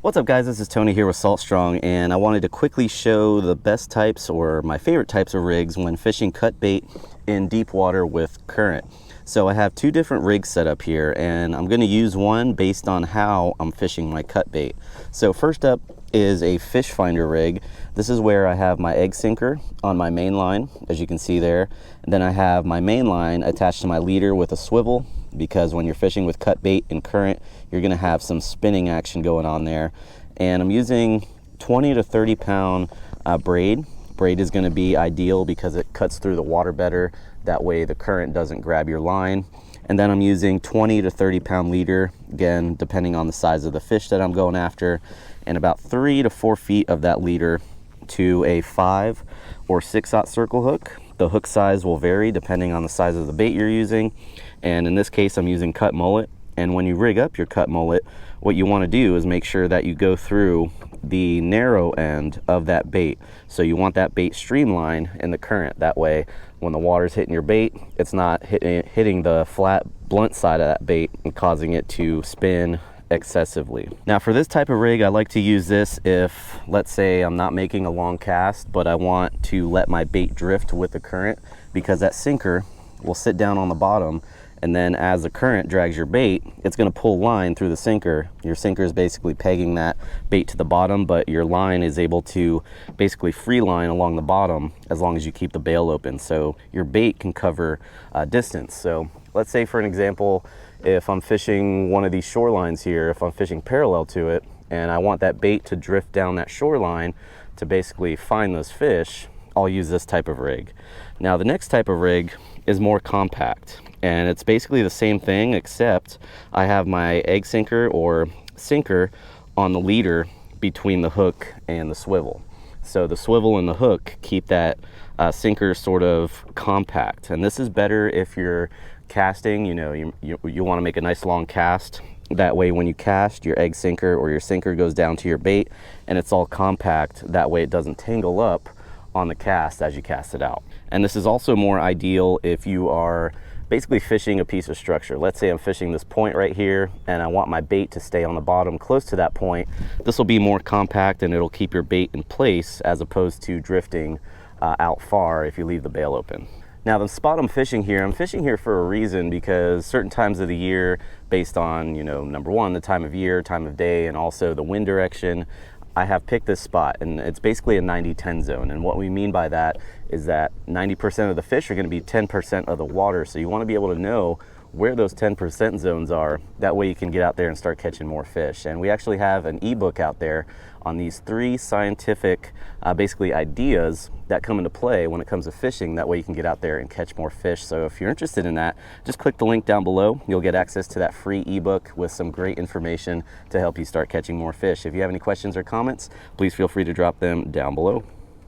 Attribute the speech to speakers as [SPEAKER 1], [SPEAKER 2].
[SPEAKER 1] What's up guys, this is Tony here with Salt Strong, and I wanted to quickly show the best types or my favorite types of rigs when fishing cut bait in deep water with current. So I have two different rigs set up here, and I'm going to use one based on how I'm fishing my cut bait. So first up is a fish finder rig. This is where I have my egg sinker on my main line, as you can see there. And then I have my main line attached to my leader with a swivel, because when you're fishing with cut bait and current, you're going to have some spinning action going on there. And I'm using 20 to 30 pound braid. Braid is going to be ideal because it cuts through the water better. That way the current doesn't grab your line. And then I'm using 20 to 30 pound leader, again depending on the size of the fish that I'm going after, and about 3 to 4 feet of that leader to a 5 or 6/0 circle hook. The hook size will vary depending on the size of the bait you're using, and in this case I'm using cut mullet. And when you rig up your cut mullet, what you want to do is make sure that you go through the narrow end of that bait. So you want that bait streamlined in the current. That way when the water's hitting your bait, it's not hitting the flat blunt side of that bait and causing it to spin excessively. Now for this type of rig, I like to use this if, let's say, I'm not making a long cast, but I want to let my bait drift with the current, because that sinker will sit down on the bottom, and then as the current drags your bait, it's going to pull line through the sinker. Your sinker is basically pegging that bait to the bottom, but your line is able to basically free line along the bottom as long as you keep the bail open, so your bait can cover distance. So let's say, for an example, if I'm fishing one of these shorelines here, if I'm fishing parallel to it and I want that bait to drift down that shoreline to basically find those fish, I'll use this type of rig. Now the next type of rig is more compact, and it's basically the same thing, except I have my egg sinker or sinker on the leader between the hook and the swivel. So the swivel and the hook keep that sinker sort of compact, and this is better if you're casting. You know, you want to make a nice long cast. That way when you cast, your egg sinker or your sinker goes down to your bait and it's all compact. That way it doesn't tangle up on the cast as you cast it out. And this is also more ideal if you are basically fishing a piece of structure. Let's say I'm fishing this point right here and I want my bait to stay on the bottom close to that point. This will be more compact and it'll keep your bait in place as opposed to drifting out far if you leave the bail open. Now the spot I'm fishing here for a reason, because certain times of the year, based on, you know, number one, the time of year, time of day, and also the wind direction, I have picked this spot, and it's basically a 90-10 zone. And what we mean by that is that 90% of the fish are going to be 10% of the water. So you want to be able to know where those 10% zones are. That way you can get out there and start catching more fish. And we actually have an ebook out there on these 3 scientific basically ideas that come into play when it comes to fishing. That way you can get out there and catch more fish. So if you're interested in that, just click the link down below. You'll get access to that free ebook with some great information to help you start catching more fish. If you have any questions or comments, please feel free to drop them down below.